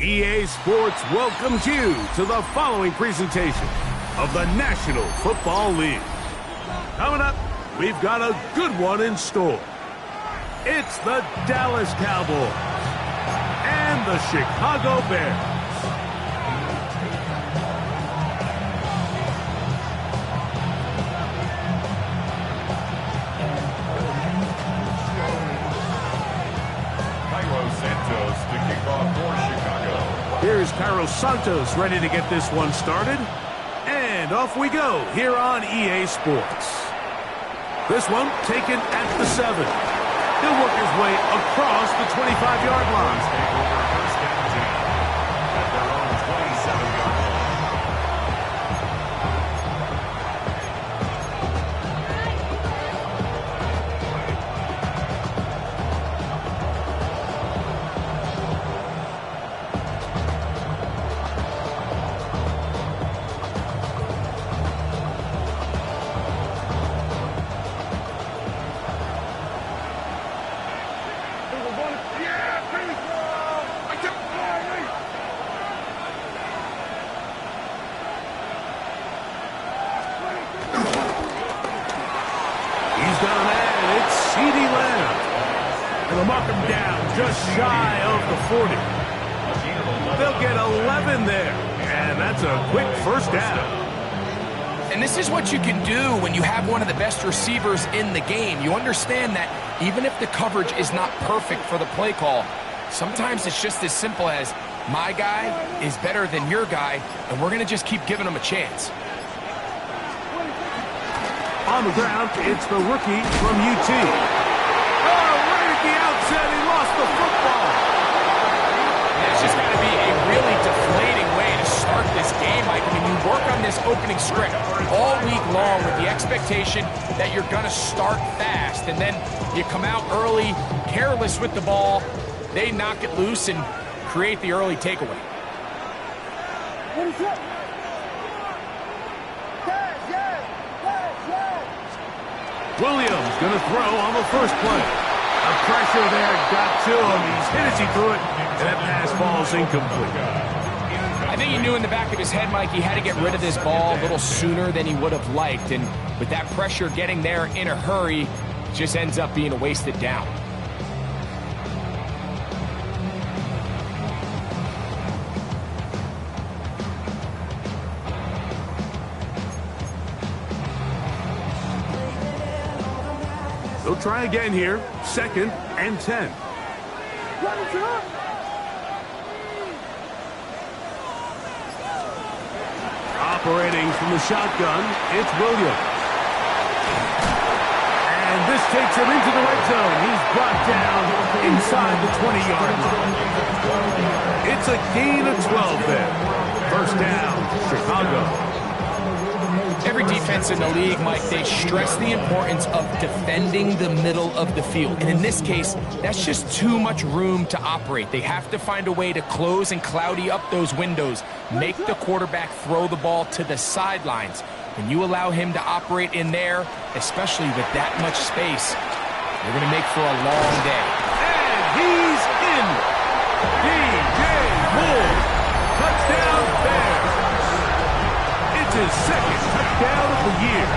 EA Sports welcomes you to the following presentation of the National Football League. Coming up, we've got a good one in store. It's the Dallas Cowboys and the Chicago Bears. Here's Carlos Santos ready to get this one started. And off we go here on EA Sports. This one taken at the 7. He'll work his way across the 25-yard line. First down 10 at their own 27-yard line. Just shy of the 40. They'll get 11 there, and that's a quick first down. And this is what you can do when you have one of the best receivers in the game. You understand that even if the coverage is not perfect for the play call, sometimes it's just as simple as my guy is better than your guy, and we're going to just keep giving him a chance. On the ground, it's the rookie from UT. Right at the outset, he lost the football. It's just got to be a really deflating way to start this game, Mike. I mean, you work on this opening script all week long with the expectation that you're going to start fast, and then you come out early, careless with the ball, they knock it loose and create the early takeaway. Williams going to throw on the first play. The pressure there got to him. He's hit as he threw it, and that pass falls incomplete. I think he knew in the back of his head, Mike, he had to get rid of this ball a little sooner than he would have liked. And with that pressure getting there in a hurry, it just ends up being a wasted down. They'll try again here. 2nd and 10. Operating from the shotgun, it's Williams. And this takes him into the red zone. He's brought down inside the 20-yard line. It's a gain of 12 there. First down, Chicago. Every defense in the league, Mike, they stress the importance of defending the middle of the field. And in this case, that's just too much room to operate. They have to find a way to close and cloudy up those windows, make the quarterback throw the ball to the sidelines. When you allow him to operate in there, especially with that much space, you're going to make for a long day. And he's in. DJ Moore. Touchdown Bears. It's his second touchdown of the year.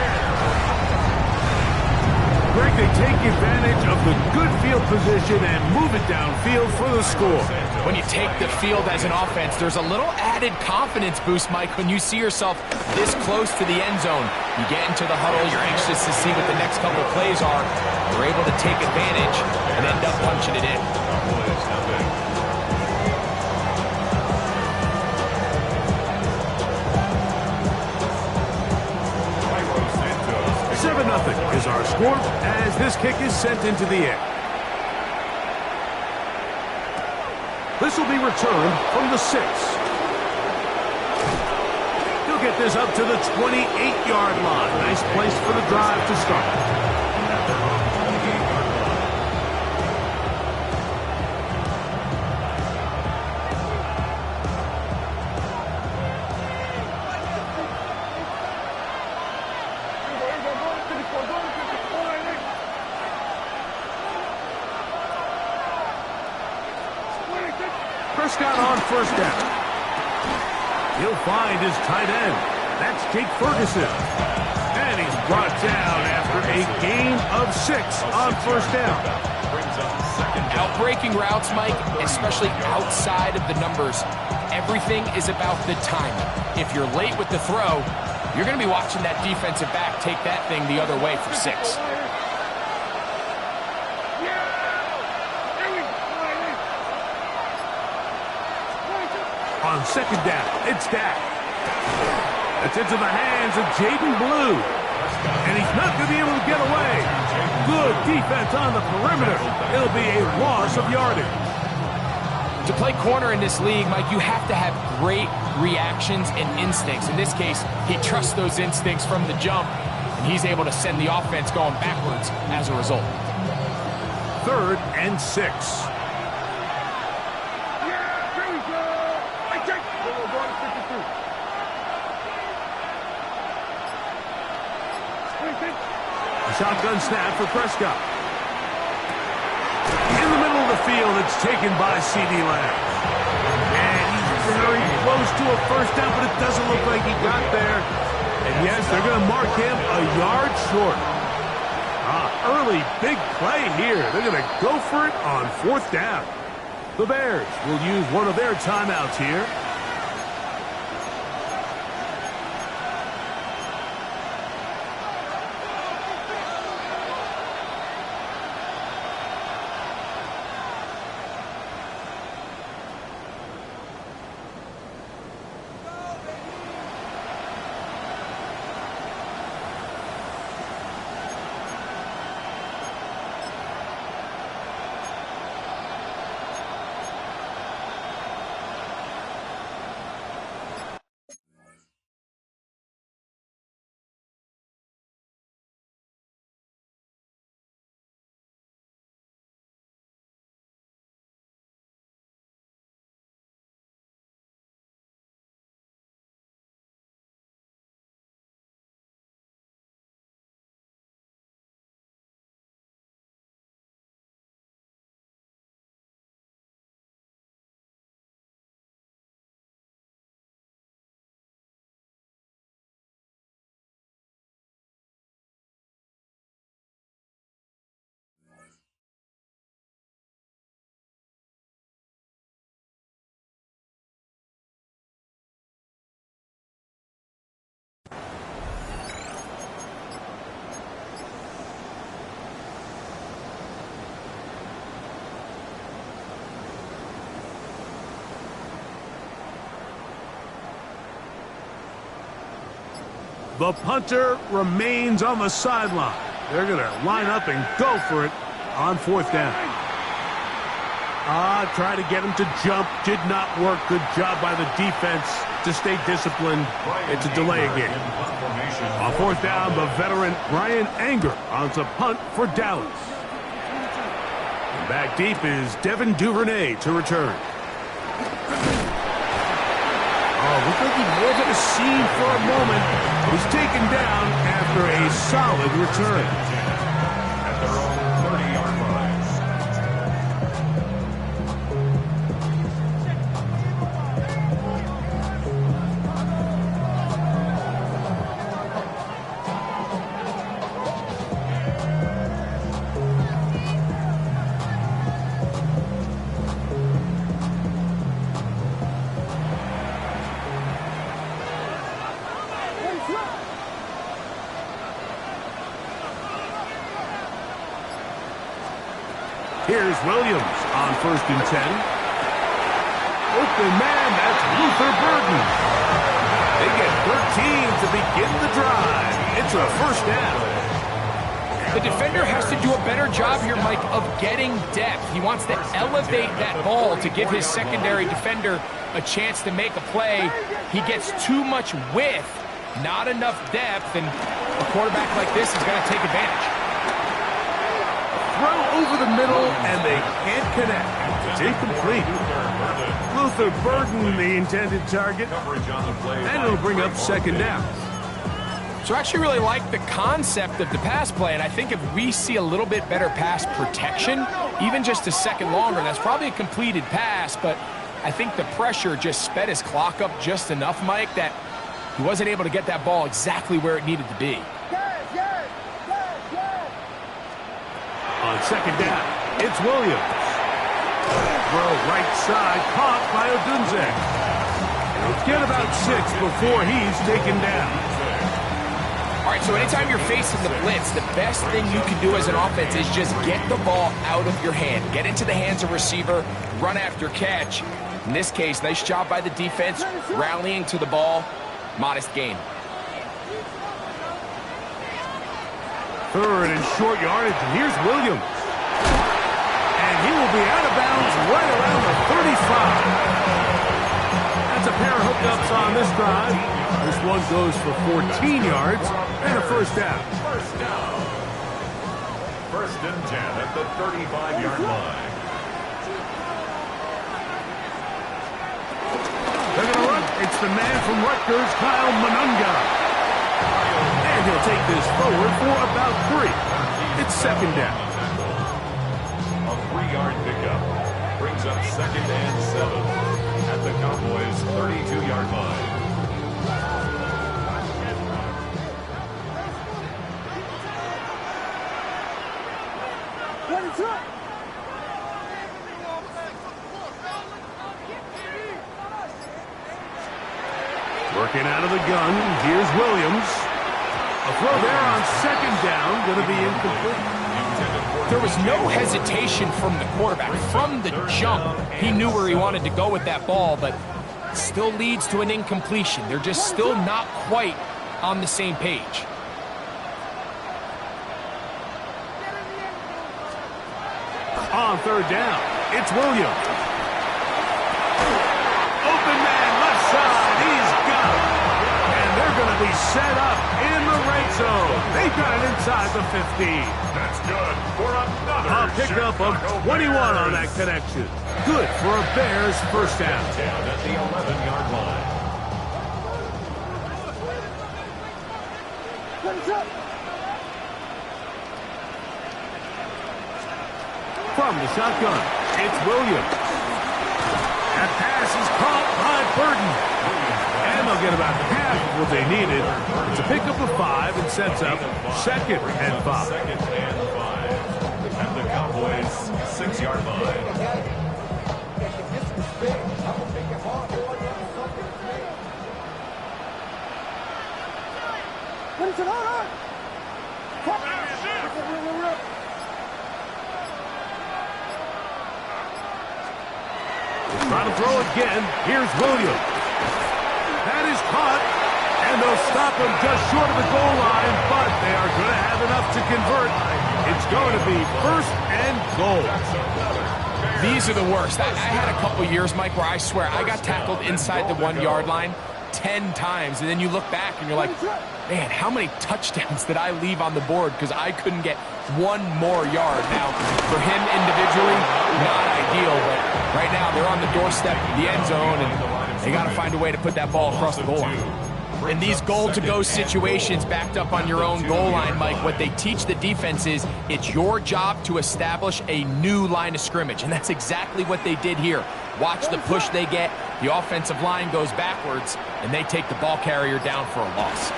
Greg, they take advantage of the good field position and move it downfield for the score. When you take the field as an offense, there's a little added confidence boost, Mike, when you see yourself this close to the end zone. You get into the huddle, you're anxious to see what the next couple of plays are. You're able to take advantage and end up punching it in. 7-0 is our score as this kick is sent into the air. This will be returned from the 6. He'll get this up to the 28-yard line. Nice place for the drive to start. Prescott on first down. He'll find his tight end. That's Jake Ferguson. And he's brought down after a gain of 6 on first down. Outbreaking routes, Mike, especially outside of the numbers, everything is about the timing. If you're late with the throw, you're going to be watching that defensive back take that thing the other way for 6. On second down, it's Dak. It's into the hands of Jaden Blue. And he's not going to be able to get away. Good defense on the perimeter. It'll be a loss of yardage. To play corner in this league, Mike, you have to have great reactions and instincts. In this case, he trusts those instincts from the jump, and he's able to send the offense going backwards as a result. 3rd and 6. Shotgun snap for Prescott. In the middle of the field, it's taken by C.D. Lamb. And he's very close to a first down, but it doesn't look like he got there. And yes, they're going to mark him a yard short. Early big play here. They're going to go for it on 4th down. The Bears will use one of their timeouts here. The punter remains on the sideline. They're going to line up and go for it on 4th down. Try to get him to jump. Did not work. Good job by the defense to stay disciplined. It's a delay again. On 4th down, the veteran Brian Anger on to punt for Dallas. And back deep is Devin Duvernay to return. Looked like he was at a scene for a moment. Was taken down after a solid return. At their own 30-yard line. Here's Williams on 1st and 10. Open man, that's Luther Burden. They get 13 to begin the drive. It's a 1st down. The defender has to do a better job here, Mike, of getting depth. He wants to elevate that ball to give his secondary defender a chance to make a play. He gets too much width, not enough depth, and a quarterback like this is going to take advantage. Throw over the middle, and they can't connect. It's incomplete. Luther Burden, the intended target, and it'll bring up 2nd down. So I actually really like the concept of the pass play, and I think if we see a little bit better pass protection, even just a second longer, that's probably a completed pass, but I think the pressure just sped his clock up just enough, Mike, that he wasn't able to get that ball exactly where it needed to be. On second down, it's Williams. Throw right side, caught by Odunze. He'll get about 6 before he's taken down. All right, so anytime you're facing the blitz, the best thing you can do as an offense is just get the ball out of your hand. Get into the hands of receiver, run after catch. In this case, nice job by the defense, rallying to the ball. Modest gain. Third and short yardage, and here's Williams. And he will be out of bounds right around the 35. That's a pair of hookups on this drive. This one goes for 14 yards and a first down. First and 10 at the 35-yard line. They're going to run. It's the man from Rutgers, Kyle Monunga. And he'll take this forward for about 3. It's second down. A 3-yard pickup brings up second and 7 at the Cowboys' 32-yard line. Working out of the gun, here's Williams. A throw there on second down, going to be incomplete. There was no hesitation from the quarterback. From the jump, he knew where he wanted to go with that ball, but still leads to an incompletion. They're just still not quite on the same page. On third down, it's Williams. Open man, left side, he's got it. And they're going to be set up in the red zone. They've got it inside the 15. That's good for another. A pickup of 21 on that connection. Good for a Bears first down. At the 11-yard line. From the shotgun, it's Williams. That pass is caught by Burton. And they'll get about half of what they needed. It's a pickup of 5 and sets up second and 5. Second and 5 at the Cowboys' 6-yard line. Trying to throw again. Here's Williams. That is caught, and they'll stop him just short of the goal line, but they are going to have enough to convert. It's going to be first and goal. These are the worst. I had a couple years, Mike, where I swear I got tackled inside the 1-yard line 10 times, and then you look back and you're like, man, how many touchdowns did I leave on the board because I couldn't get one more yard? Now, for him individually, not ideal, but right now they're on the doorstep of the end zone, and they got to find a way to put that ball across the goal line. In these goal-to-go situations backed up on your own goal line, Mike, what they teach the defense is it's your job to establish a new line of scrimmage, and that's exactly what they did here. Watch the push they get. The offensive line goes backwards, and they take the ball carrier down for a loss.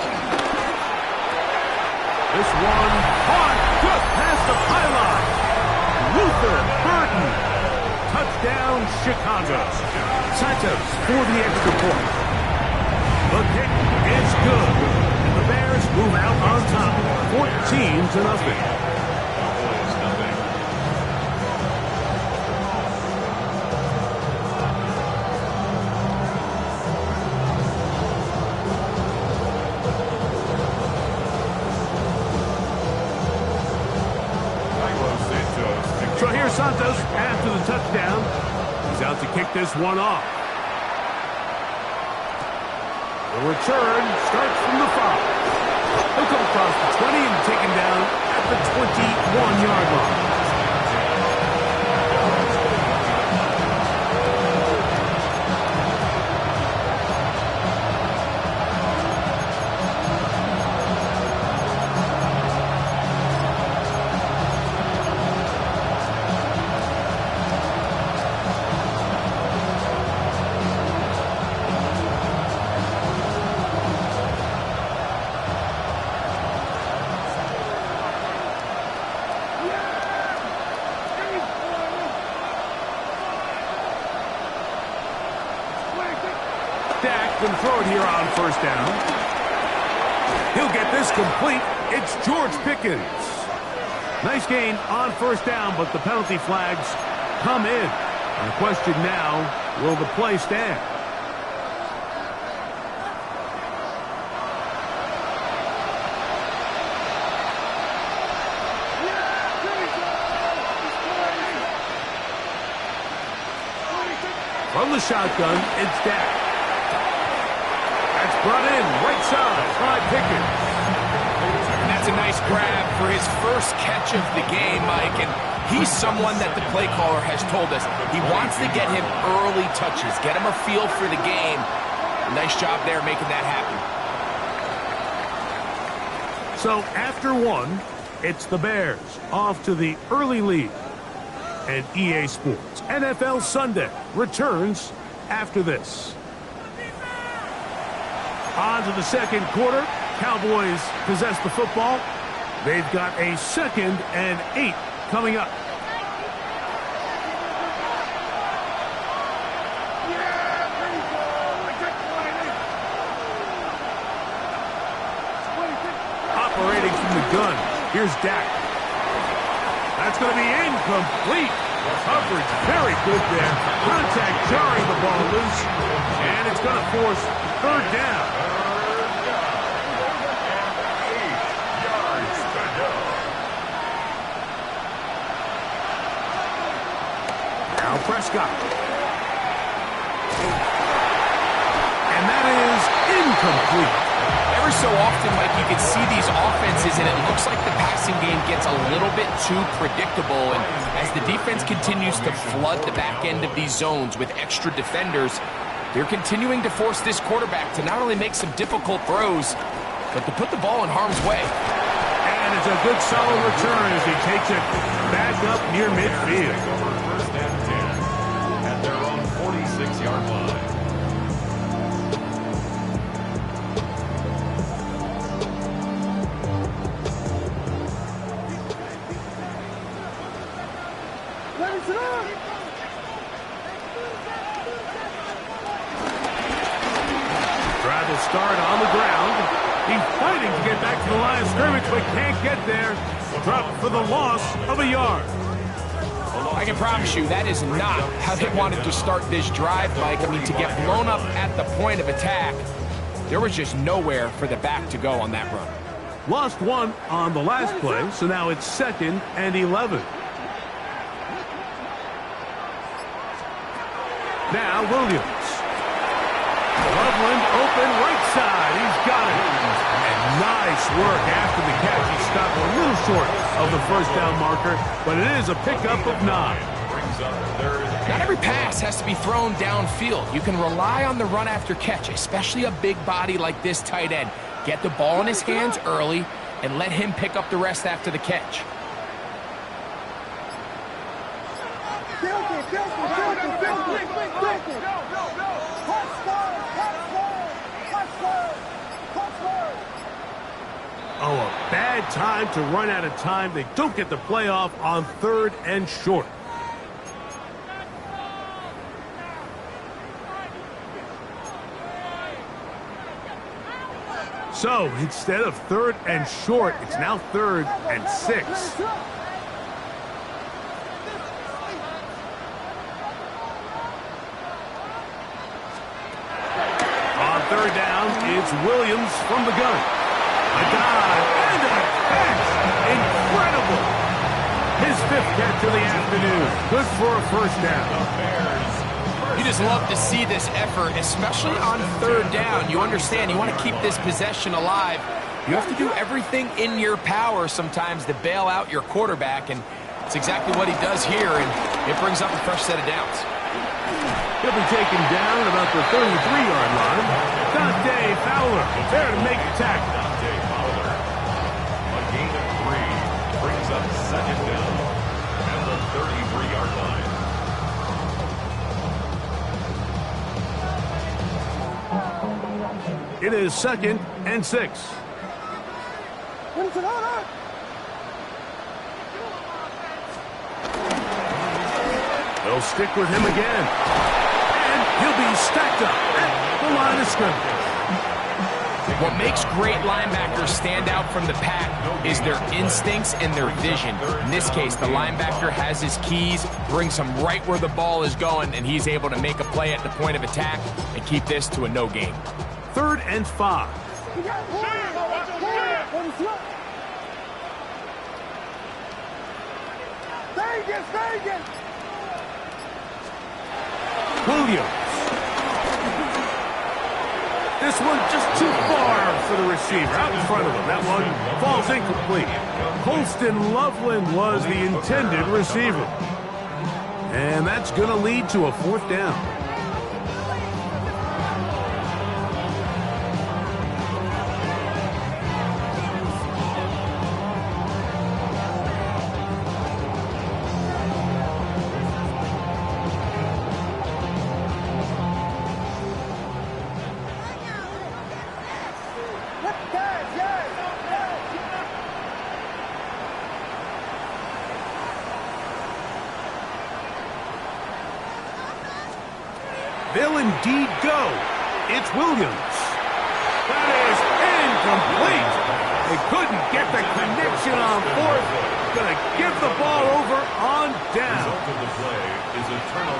This one caught just past the pylon. Luther Burton. Touchdown, Chicago. Santos for the extra point. The kick is good. And the Bears move out on top, 14-0. So here's Santos after the touchdown. He's out to kick this one off. The return starts from the 5. He'll come across the 20 and taken down at the 21-yard line. can throw it here on first down. He'll get this complete. It's George Pickens. Nice gain on first down, but the penalty flags come in. And the question now, will the play stand? From the shotgun, it's Dak. That's brought in right side by Pickens. And that's a nice grab for his first catch of the game, Mike. And he's someone that the play caller has told us he wants to get him early touches, get him a feel for the game. Nice job there making that happen. So after one, it's the Bears off to the early lead. And EA Sports NFL Sunday returns after this. On to the second quarter. Cowboys possess the football. They've got a 2nd and 8 coming up. Operating from the gun. Here's Dak. That's going to be incomplete. Coverage very good there. Contact jarring the ball loose. And it's going to force third down. Now Prescott. And that is incomplete. Every so often, Mike, you can see these offenses, and it looks like the passing game gets a little bit too predictable. And as the defense continues to flood the back end of these zones with extra defenders, they're continuing to force this quarterback to not only make some difficult throws, but to put the ball in harm's way. And it's a good solid return as he takes it back up near midfield. First and 10 at their own 46-yard line. Drive will start on the ground. He's fighting to get back to the line of scrimmage, but can't get there. Dropped for the loss of a yard. I can promise you that is not how they wanted to start this drive, Mike. I mean, to get blown up at the point of attack, there was just nowhere for the back to go on that run. Lost one on the last play, so now it's 2nd and 11. Now Williams. Loveland open right side. He's got it. And nice work after the catch. He stopped a little short of the first down marker, but it is a pickup of 9. Not every pass has to be thrown downfield. You can rely on the run after catch, especially a big body like this tight end. Get the ball in his hands early and let him pick up the rest after the catch. Oh, a bad time to run out of time. They don't get the playoff on 3rd and short. So instead of 3rd and short, it's now 3rd and 6. On 3rd down, it's Williams from the gun. A dive and a catch. Incredible. His 5th catch of the afternoon. Good for a first down. You just love to see this effort, especially on 3rd down. You understand, you want to keep this possession alive. You have to do everything in your power sometimes to bail out your quarterback, and it's exactly what he does here, and it brings up a fresh set of downs. He'll be taken down at about the 33-yard line. Dante Fowler there to make the tackle. Dante Fowler, a gain of 3, brings up 2nd down at the 33-yard line. It is 2nd and 6. They'll stick with him again. And he'll be stacked up at the line of scrimmage. What makes great linebackers stand out from the pack is their instincts and their vision. In this case, the linebacker has his keys, brings him right where the ball is going, and he's able to make a play at the point of attack and keep this to a no gain. 3rd and 5. Williams. This one just too far for the receiver, out in front of him. That one falls incomplete. Colston Loveland was the intended receiver. And that's going to lead to a 4th down. They'll indeed go. It's Williams. That is incomplete. They couldn't get the connection on 4th. Gonna give the ball over on down.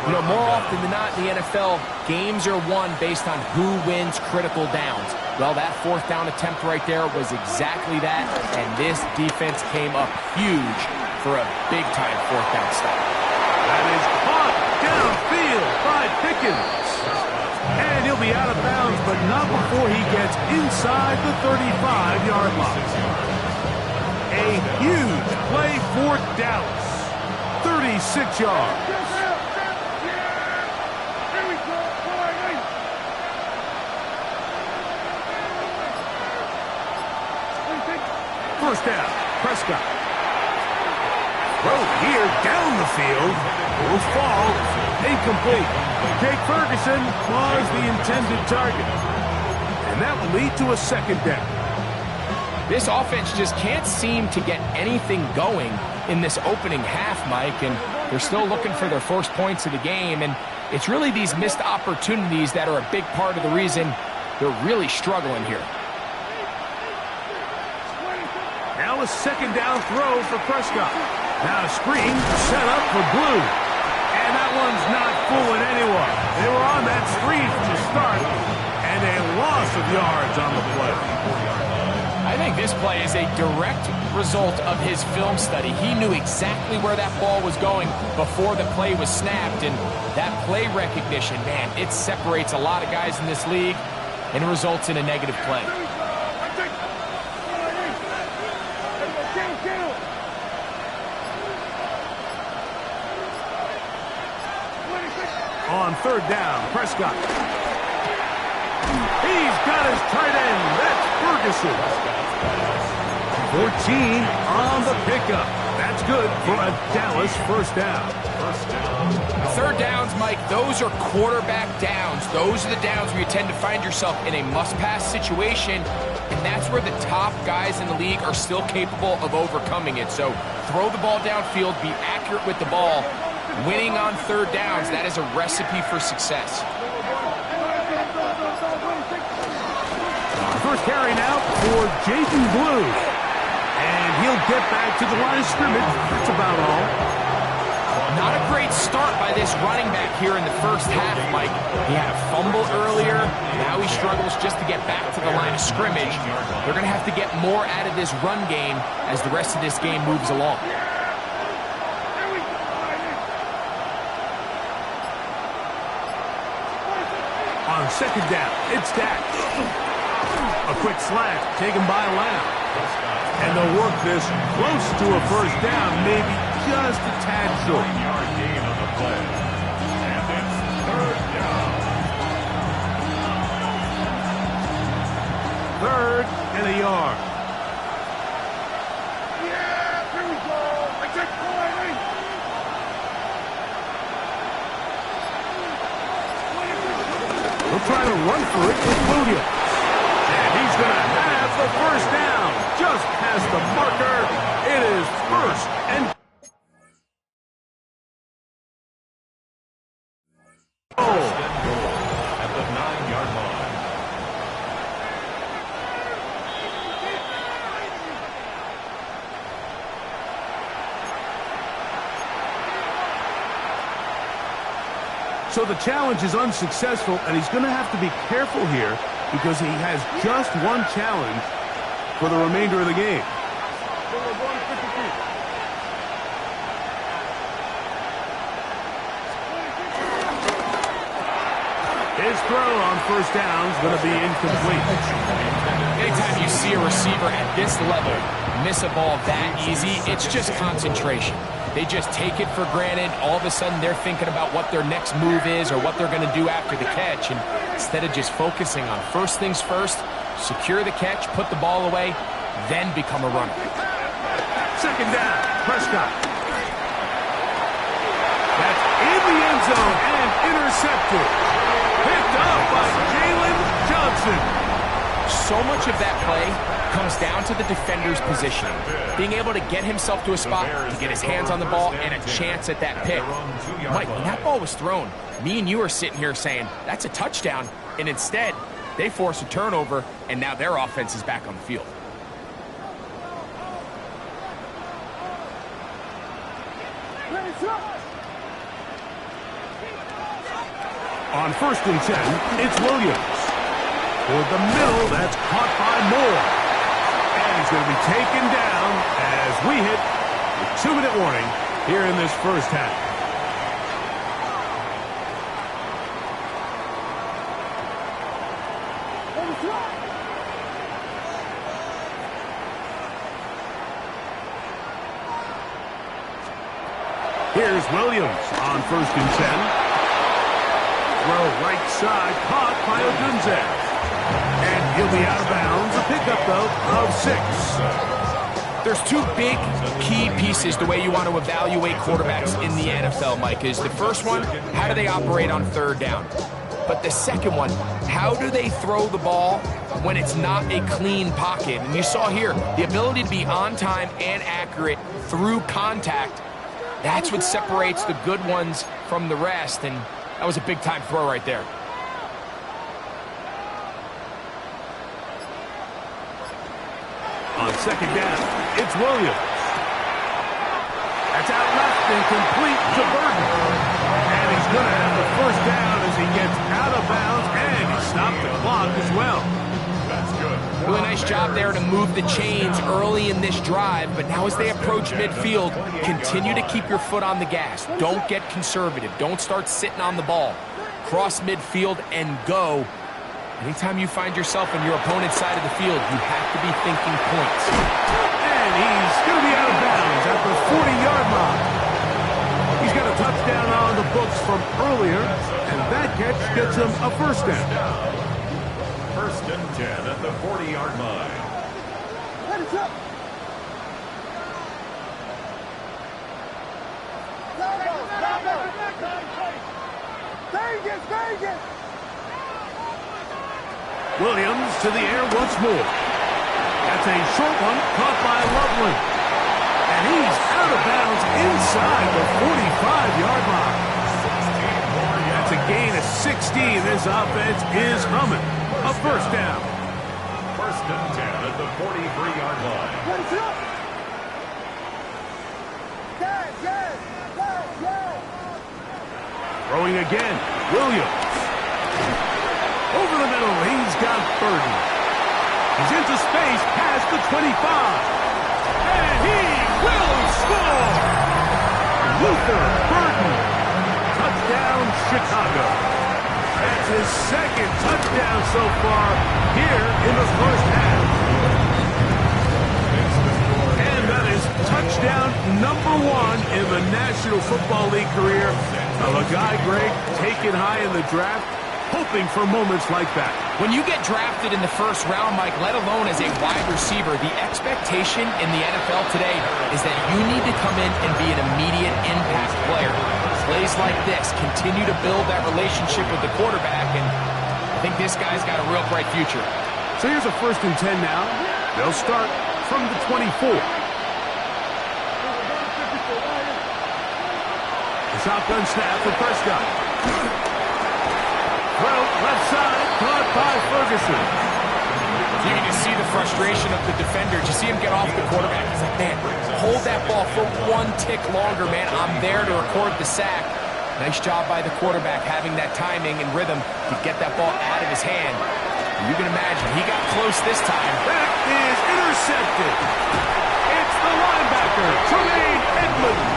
You know, more often than not in the NFL, games are won based on who wins critical downs. Well, that 4th down attempt right there was exactly that, and this defense came up huge for a big-time 4th down stop. That is caught downfield by Pickens. And he'll be out of bounds, but not before he gets inside the 35-yard line. A huge play for Dallas. 36 yards. First down, Prescott. Throw here down the field. Will fall. Incomplete. Jake Ferguson was the intended target. And that will lead to a 2nd down. This offense just can't seem to get anything going in this opening half, Mike, and they're still looking for their first points of the game, and it's really these missed opportunities that are a big part of the reason they're really struggling here. Now a 2nd down throw for Prescott. Now a screen set up for Blue. And that one's not fooling anyone. They were on that screen from the start, and a loss of yards on the play. I think this play is a direct result of his film study. He knew exactly where that ball was going before the play was snapped, and that play recognition, man, it separates a lot of guys in this league and results in a negative play. On 3rd down, Prescott. He's got his tight end. That's Ferguson. 14 on the pickup. That's good for a Dallas 1st down. 3rd downs, Mike, those are quarterback downs. Those are the downs where you tend to find yourself in a must-pass situation, and that's where the top guys in the league are still capable of overcoming it. So throw the ball downfield, be accurate with the ball. Winning on 3rd downs, that is a recipe for success. First carry now for Jaden Blue. And he'll get back to the line of scrimmage. That's about all. Not a great start by this running back here in the first half, Mike. He had a fumble earlier. Now he struggles just to get back to the line of scrimmage. They're going to have to get more out of this run game as the rest of this game moves along. On 2nd down, it's Dak. A quick slant taken by Lamb. And they'll work this close to a 1st down, maybe just a tad short. 9-yard gain on the play. And it's 3rd down. 3rd and a yard. We'll try to run for it with Williams. And he's going to have the 1st down. Just past the marker. It is 1st and At the 9-yard line. So the challenge is unsuccessful, and he's going to have to be careful here because he has just one challenge for the remainder of the game. His throw on first down is going to be incomplete. Anytime you see a receiver at this level miss a ball that easy, it's just concentration. They just take it for granted. All of a sudden, they're thinking about what their next move is or what they're going to do after the catch. And instead of just focusing on first things first, secure the catch, put the ball away, then become a runner. Second down, Prescott. That's in the end zone and intercepted. Picked up by Jalen Johnson. So much of that play comes down to the defender's positioning. Being able to get himself to a spot, to get his hands on the ball, and a chance at that pick. Mike, when that ball was thrown, me and you are sitting here saying, that's a touchdown. And instead, they force a turnover, and now their offense is back on the field. On first and 10, it's Williams. Toward the middle, that's caught by Moore. And he's going to be taken down as we hit the 2-minute warning here in this first half. Here's Williams on first and 10. Throw right side, caught by Odunze. And he'll be out of bounds. A pickup, though, of 6. There's two big key pieces the way you want to evaluate quarterbacks in the NFL, Mike, is the first one, how do they operate on third down? But the second one, how do they throw the ball when it's not a clean pocket? And you saw here, the ability to be on time and accurate through contact, that's what separates the good ones from the rest. And that was a big-time throw right there. On second down, it's Williams. That's out left and complete to Burton. And he's going to have the first down as he gets out of bounds, and he stopped the clock as well. That's good. Really nice job there to move the chains early in this drive, but now as they approach midfield, continue to keep your foot on the gas. Don't get conservative. Don't start sitting on the ball. Cross midfield and go. Anytime you find yourself on your opponent's side of the field, you have to be thinking points. And he's going to be out of bounds at the 40-yard line. He's got a touchdown on the books from earlier, and that catch gets him a first down. First and 10 at the 40-yard line. Vegas! Williams to the air once more. That's a short one caught by Loveland. And he's out of bounds inside the 45-yard line. That's a gain of 16. This offense is humming. A first down. First and 10 at the 43-yard line. Throwing again. Williams. Over the middle, he's got Burton. He's into space past the 25. And he will score! Luther Burton. Touchdown, Chicago. That's his second touchdown so far here in the first half. And that is touchdown number 1 in the National Football League career of a guy, Greg, taken high in the draft, hoping for moments like that. When you get drafted in the first round, Mike, let alone as a wide receiver, the expectation in the NFL today is that you need to come in and be an immediate impact player. Plays like this continue to build that relationship with the quarterback, and I think this guy's got a real bright future. So here's a first and 10 now. They'll start from the 24. The shotgun snap for Prescott. Throw left side, caught by Ferguson. You can just see the frustration of the defender. You see him get off the quarterback. He's like, man, hold that ball for one tick longer, man. I'm there to record the sack. Nice job by the quarterback having that timing and rhythm to get that ball out of his hand. You can imagine he got close this time. That is intercepted. It's the linebacker, Tremaine Edmonds.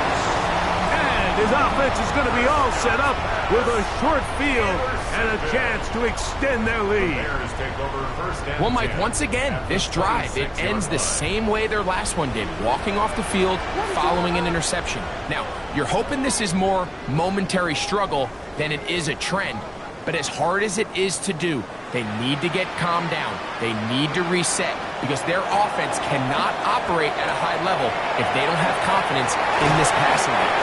And his offense is going to be all set up with a short field and a chance to extend their lead. Well, Mike, once again, this drive, it ends the same way their last one did, walking off the field, following an interception. Now, you're hoping this is more momentary struggle than it is a trend, but as hard as it is to do, they need to get calmed down. They need to reset because their offense cannot operate at a high level if they don't have confidence in this passing game.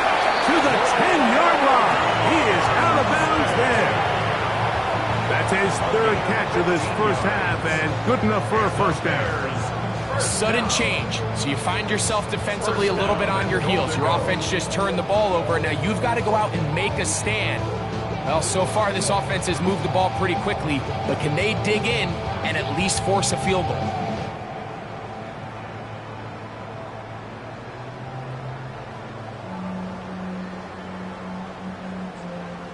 To the 10-yard line. He is out of bounds there. That's his third catch of this first half and good enough for a first down. Sudden change. So you find yourself defensively a little bit on your heels. Your offense just turned the ball over. Now you've got to go out and make a stand. Well, so far this offense has moved the ball pretty quickly, but can they dig in and at least force a field goal?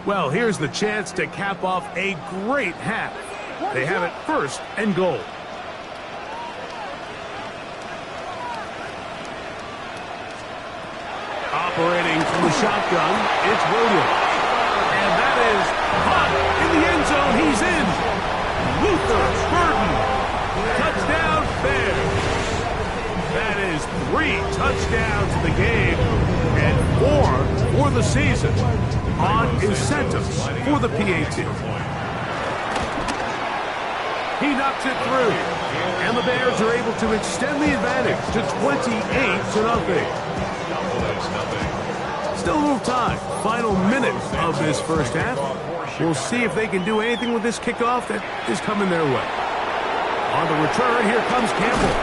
Well, here's the chance to cap off a great half. They have it first and goal. Operating from the shotgun, it's Williams. And that is hot in the end zone. He's in. Luther Burden. Touchdown Bears. That is 3 touchdowns in the game and 4 for the season on incentives for the PAT. He knocks it through, and the Bears are able to extend the advantage to 28-0. Still a little time. Final minute of this first half. We'll see if they can do anything with this kickoff that is coming their way. On the return, here comes Campbell.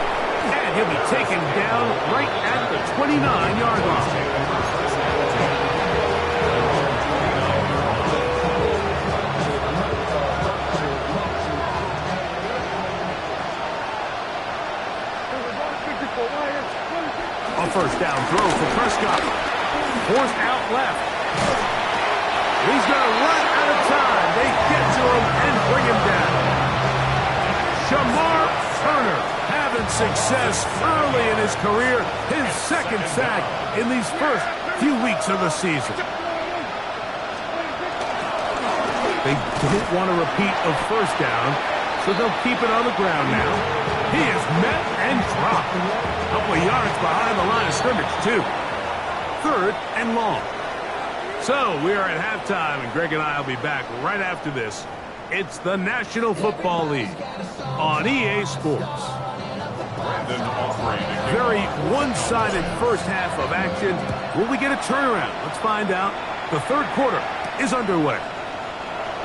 And he'll be taken down right at the 29-yard line. A first down throw for Prescott. Forced out left. He's going to run out of time. They get to him and bring him down. Shamar Turner having success early in his career. His second sack in these first few weeks of the season. They don't want to repeat a first down, so they'll keep it on the ground now. He is met and dropped. A couple of yards behind the line of scrimmage, too. 3rd and long. So we are at halftime, and Greg and I will be back right after this. It's the National Football League on EA Sports. Very one-sided first half of action. Will we get a turnaround? Let's find out. The third quarter is underway.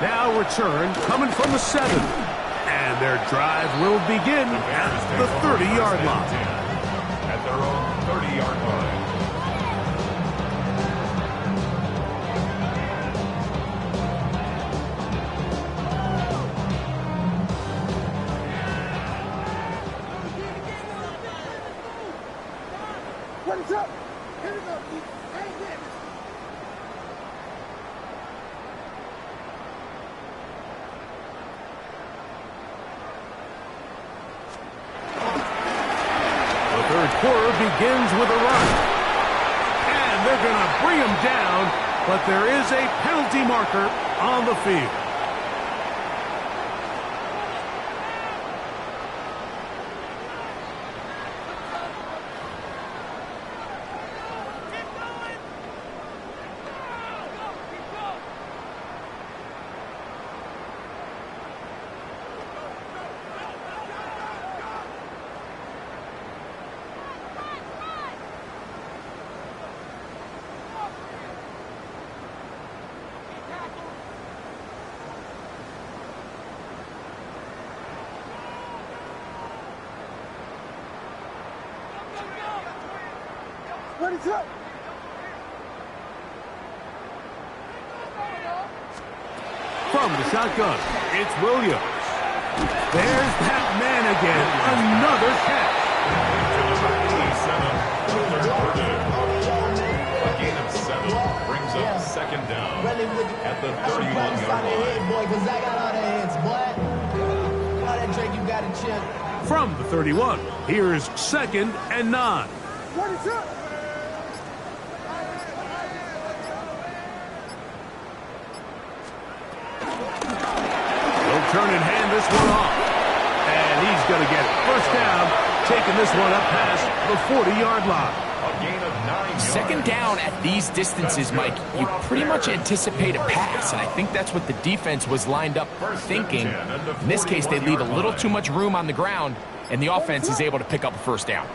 Now return coming from the 7. And their drive will begin at the 30-yard line. At their own 30-yard line. What's up? Here we go. Hang it. The third quarter begins with a run. And they're going to bring him down, but there is a penalty marker on the field. What is up? From the shotgun, it's Williams. There's that man again. Another catch. A gain of 7 brings up second down at the 31-yard line. Boy, 'cause I got all the hits, boy. All that Drake, you got to chill. From the 31, here's 2nd and 9. What is up? He'll turn and hand this one off. And he's going to get it. First down, taking this one up past the 40-yard line. A gain of 9 yards. Second down at these distances, Mike, you pretty much anticipate a pass, and I think that's what the defense was lined up thinking. In this case, they leave a little too much room on the ground, and the offense is able to pick up a first down.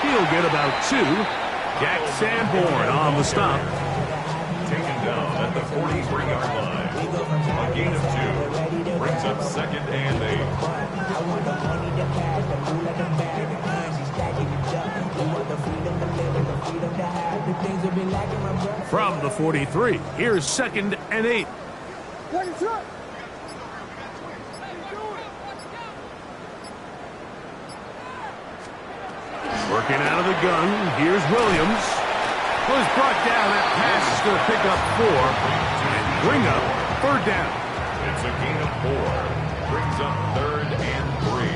He'll get about 2. Jack Sanborn on the stop. Taken down at the 43-yard line. A gain of 2. Brings up 2nd and 8. From the 43, here's 2nd and 8. What is up? Working out of the gun, here's Williams. Was brought down at passes to pick up 4 and bring up 3rd down. It's a gain of 4. Brings up 3rd and 3.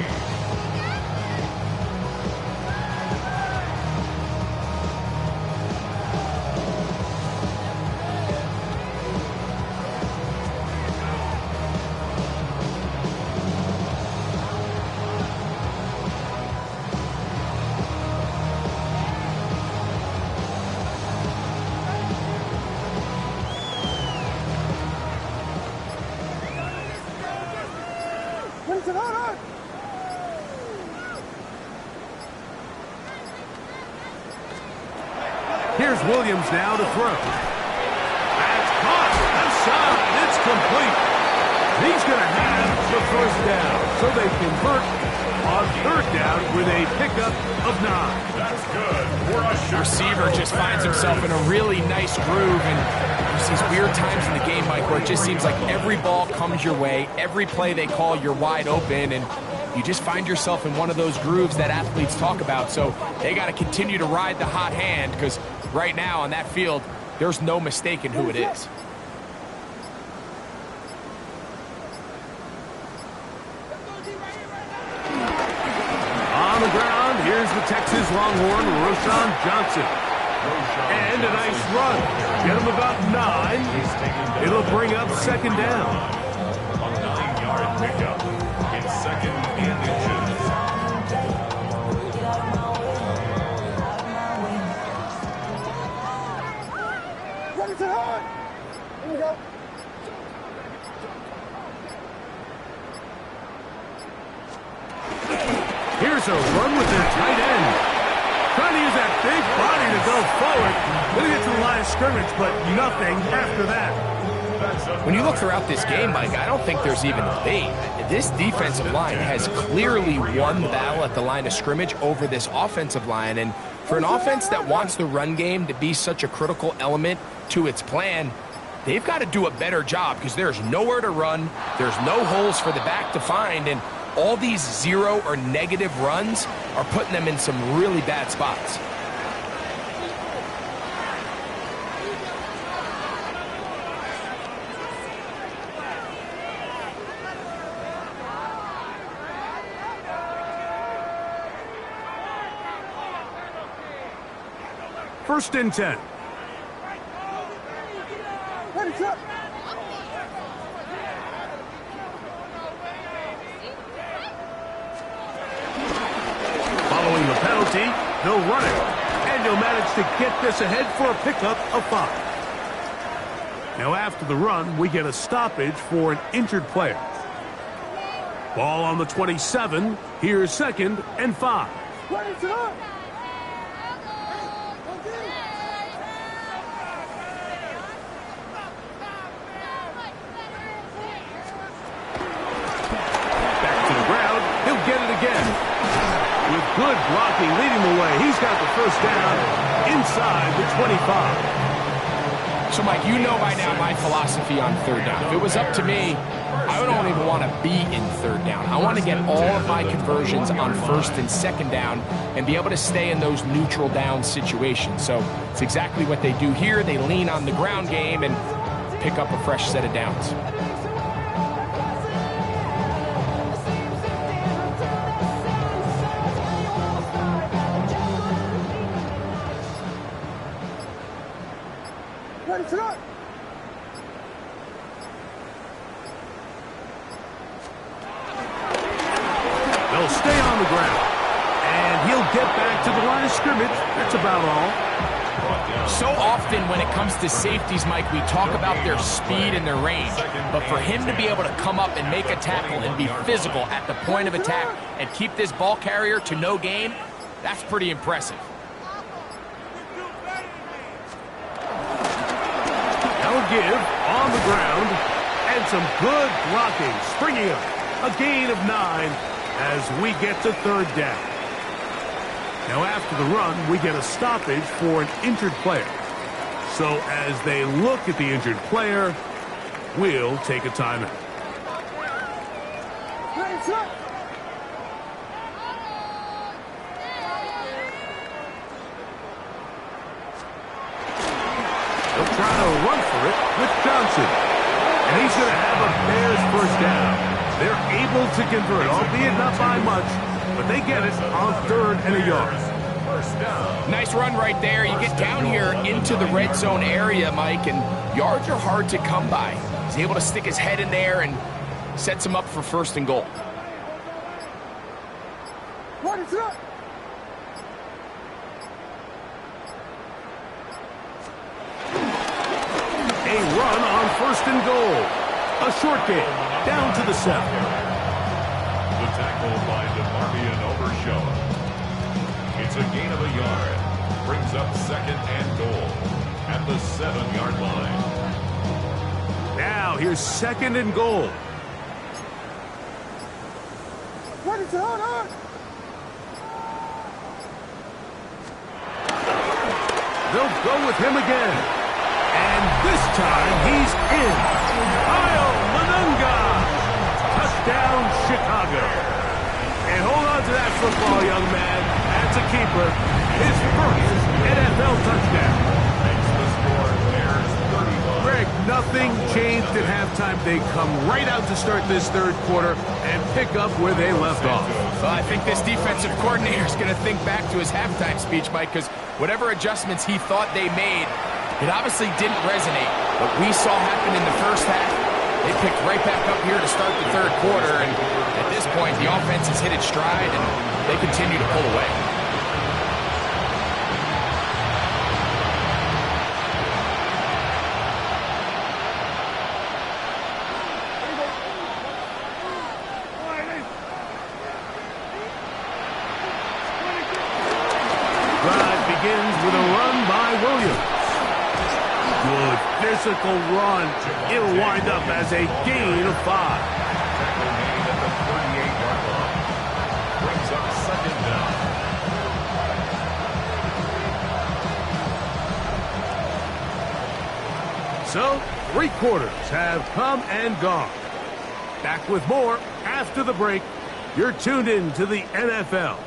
Here's Williams now to throw. That's caught. Outside. It's complete. He's going to have the first down. So they convert on 3rd down with a pickup of 9. That's good. The receiver just finds himself in a really nice groove, and there's these weird times in the game, Mike, where it just seems like every ball comes your way, every play they call, you're wide open, and you just find yourself in one of those grooves that athletes talk about. So they got to continue to ride the hot hand, because right now on that field, there's no mistaking who it is. On the ground, here's the Texas Longhorn, Roshan Johnson. And a nice run. Get him about 9. It'll bring up 2nd down. A 9-yard pickup. It's 2nd and inches. What is it hard? Here we go. Here's a run with their tight end. Trying to use that big body to go forward. Going to get to the line of scrimmage, but nothing after that. When you look throughout this game, Mike, I don't think there's even a debate. This defensive line has clearly won the battle at the line of scrimmage over this offensive line. And for an offense that wants the run game to be such a critical element to its plan, they've got to do a better job, because there's nowhere to run. There's no holes for the back to find. And all these 0 or negative runs are putting them in some really bad spots. First and 10. What is up? Following the penalty, they'll run it. And he'll manage to get this ahead for a pickup of 5. Now after the run, we get a stoppage for an injured player. Ball on the 27. Here's 2nd and 5. What is it up? Back to the ground. He'll get it again. With good blocking leading the way, he's got the first down inside the 25. So, Mike, you know by now my philosophy on 3rd down. If it was up to me, I don't even want to be in third down. I want to get all of my conversions on first and second down and be able to stay in those neutral down situations. So it's exactly what they do here. They lean on the ground game and pick up a fresh set of downs. Ready to go. They'll stay on the ground. And he'll get back to the line of scrimmage. That's about all. So often when it comes to safeties, Mike, we talk about their speed and their range. But for him to be able to come up and make a tackle and be physical at the point of attack and keep this ball carrier to no gain, that's pretty impressive. They'll give on the ground. And some good blocking. Springing up. A gain of 9 as we get to third down. Now after the run, we get a stoppage for an injured player. So as they look at the injured player, we'll take a timeout. Ready to go. They'll try to run for it with Johnson. And he's going to have a Bears first down. They're able to convert, albeit not by much, but they get it on 3rd and a yard. First down. Nice run right there. You get down here into the red zone area, Mike, and yards are hard to come by. He's able to stick his head in there and sets him up for 1st and goal. Ready to go. A run on 1st and goal. A short game, down to the 7. The tackle by DeMarvion Overshaw. It's a gain of a yard. Brings up 2nd and goal at the 7-yard line. Now here's 2nd and goal. Ready to hold on. They'll go with him again. And this time he's in. Kyle Manunga. Touchdown, Chicago. And hold on to that football, young man. That's a keeper. His first NFL touchdown. Makes the score Bears 31. Greg, nothing changed at halftime. They come right out to start this third quarter and pick up where they left off. Well, I think this defensive coordinator is going to think back to his halftime speech, Mike, because whatever adjustments he thought they made, it obviously didn't resonate. What we saw happen in the first half, they picked right back up here to start the third quarter, and at this point, the offense has hit its stride, and they continue to pull away. Drive begins with a run by Williams. Good physical run. It'll wind up as a gain of 5. Tackle made at the 38-yard line. Brings up 2nd down. So, 3 quarters have come and gone. Back with more after the break. You're tuned in to the NFL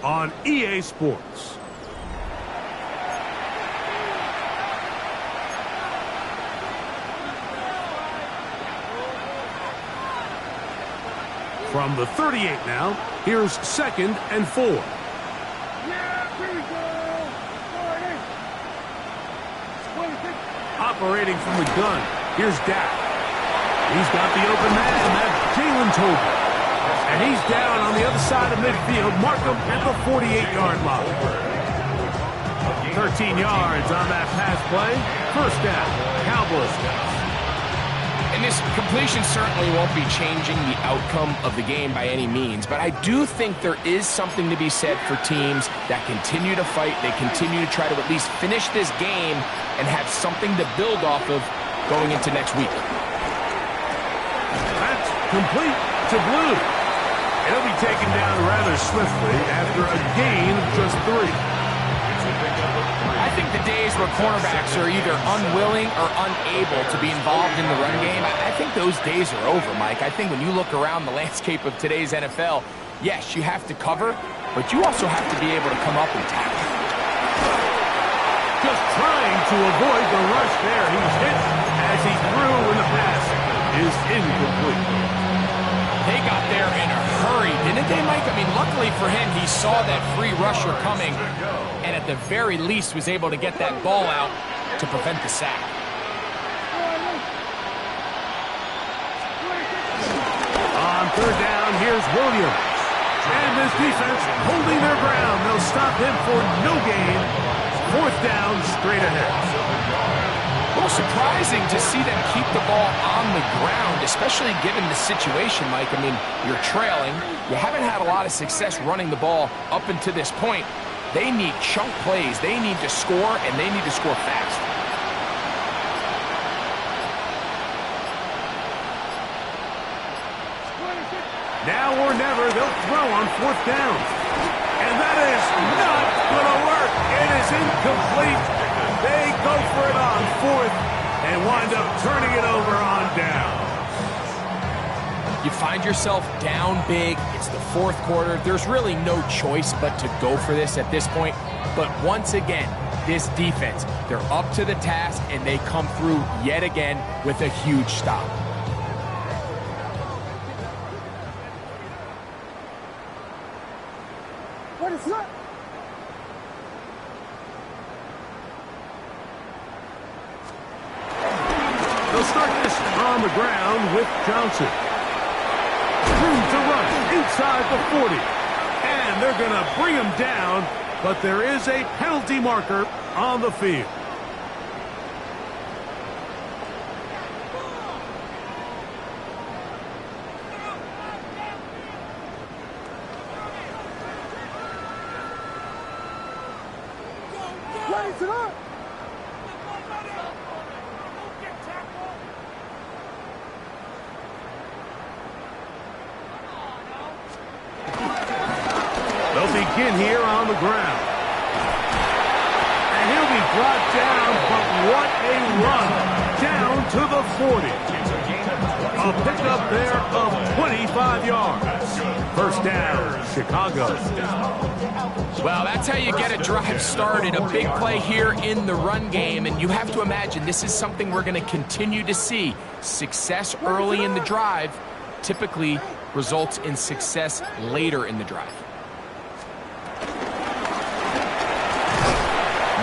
on EA Sports. From the 38 now, here's 2nd and 4. Yeah, here we go. 26. Operating from the gun, here's Dak. He's got the open man, and that's Jalen Tolbert. And he's down on the other side of midfield. Mark him at the 48-yard line. 13 yards on that pass play. First down, Cowboys. And this completion certainly won't be changing the outcome of the game by any means, but I do think there is something to be said for teams that continue to fight, they continue to try to at least finish this game and have something to build off of going into next week. That's complete to Blue. It'll be taken down rather swiftly after a gain of just 3. It's a big I think the days where cornerbacks are either unwilling or unable to be involved in the run game, I think those days are over, Mike. I think when you look around the landscape of today's NFL, yes, you have to cover, but you also have to be able to come up and tackle. Just trying to avoid the rush there. He's hit as he threw, and the pass is incomplete. They got there in a hurry, didn't they, Mike? I mean, luckily for him, he saw that free rusher coming, and at the very least was able to get that ball out to prevent the sack. On third down, here's Williams. And this defense holding their ground. They'll stop him for no gain. Fourth down, straight ahead. Well, surprising to see them keep the ball on the ground, especially given the situation, Mike. I mean, you're trailing. You haven't had a lot of success running the ball up until this point. They need chunk plays. They need to score, and they need to score fast. Now or never, they'll throw on fourth down. And that is not going to work. It is incomplete. They go for it on fourth and wind up turning it over on down. You find yourself down big. It's the fourth quarter. There's really no choice but to go for this at this point. But once again, this defense, they're up to the task, and they come through yet again with a huge stop. What is that? They'll start this on the ground with Johnson. Room to run inside the 40. And they're going to bring him down, but there is a penalty marker on the field. Raise it up! They'll begin here on the ground. And he'll be brought down, but what a run down to the 40. A pickup there of 25 yards. First down, Chicago. Well, that's how you get a drive started. A big play here in the run game, and you have to imagine this is something we're going to continue to see. Success early in the drive typically results in success later in the drive.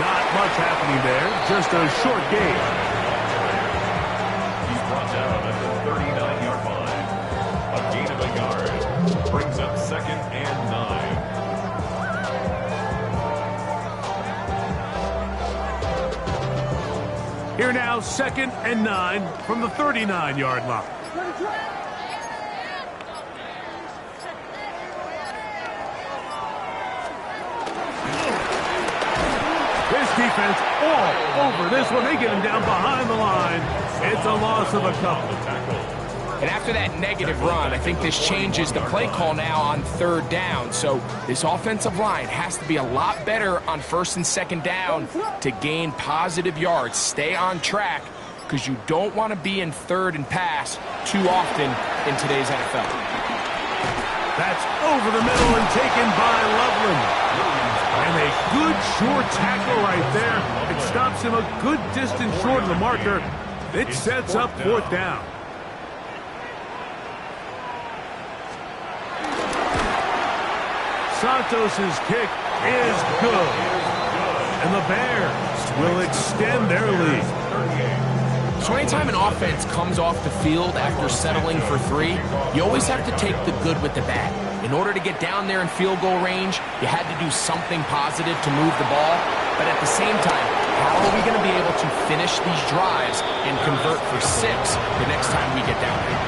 Not much happening there, just a short gain. He's brought down at the 39-yard line. A gain of a yard brings up second and 9. Here now, second and 9 from the 39-yard line. This defense all over this one. They get him down behind the line. It's a loss of a couple. And after that negative run, I think this changes the play call now on third down. So this offensive line has to be a lot better on first and second down to gain positive yards. Stay on track, because you don't want to be in third and pass too often in today's NFL. That's over the middle and taken by Loveland. And a good short tackle right there. It stops him a good distance short of the marker. It sets up fourth down. Santos' kick is good. And the Bears will extend their lead. So anytime an offense comes off the field after settling for 3, you always have to take the good with the bad. In order to get down there in field goal range, you had to do something positive to move the ball. But at the same time, how are we going to be able to finish these drives and convert for 6 the next time we get down there?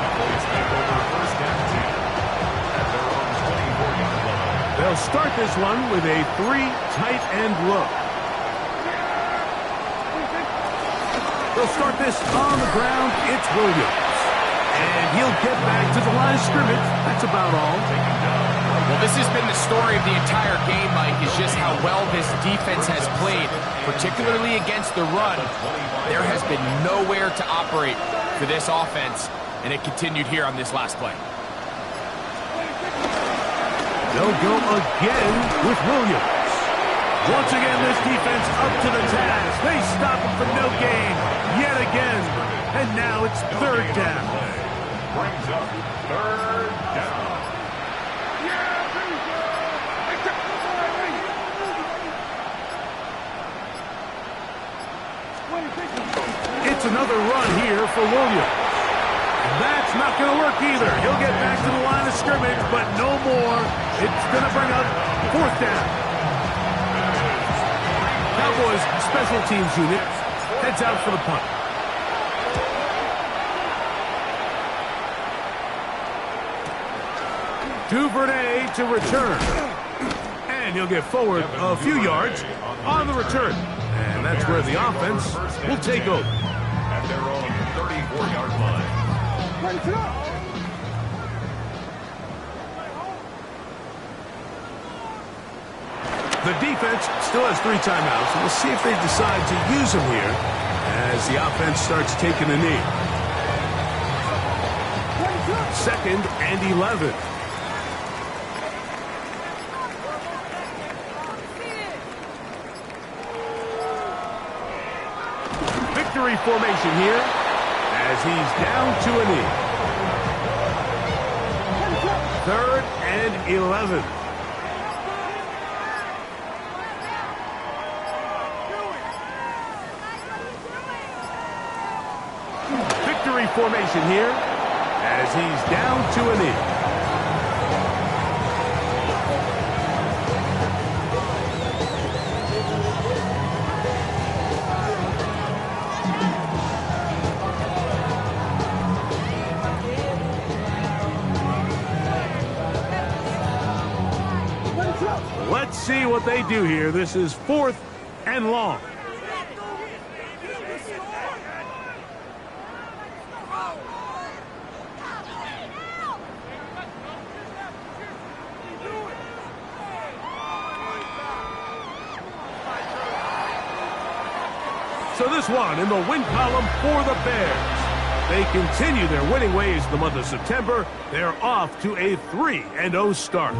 They'll start this one with a 3 tight end look. They'll start this on the ground. It's Williams. And he'll get back to the line of scrimmage. That's about all. Well, this has been the story of the entire game, Mike, is just how well this defense has played, particularly against the run. There has been nowhere to operate for this offense, and it continued here on this last play. They'll go again with Williams. Once again, this defense up to the task. They stop him for no gain yet again. And now it's third down. Brings up third down. It's another run here for Williams. That's not going to work either. He'll get back to the line of scrimmage, but no more. It's going to bring up fourth down. Cowboys special teams unit heads out for the punt. Duvernay to return. And he'll get forward a few yards on the return. And that's where the offense will take over. At their own 34-yard line. The defense still has 3 timeouts, and we'll see if they decide to use them here as the offense starts taking a knee. 2nd and 11. Victory formation here as he's down to a knee. 3rd and 11. Victory formation here as he's down to a knee. Let's see what they do here. This is 4th and long. So this one in the win column for the Bears. They continue their winning ways the month of September. They're off to a 3-0 start.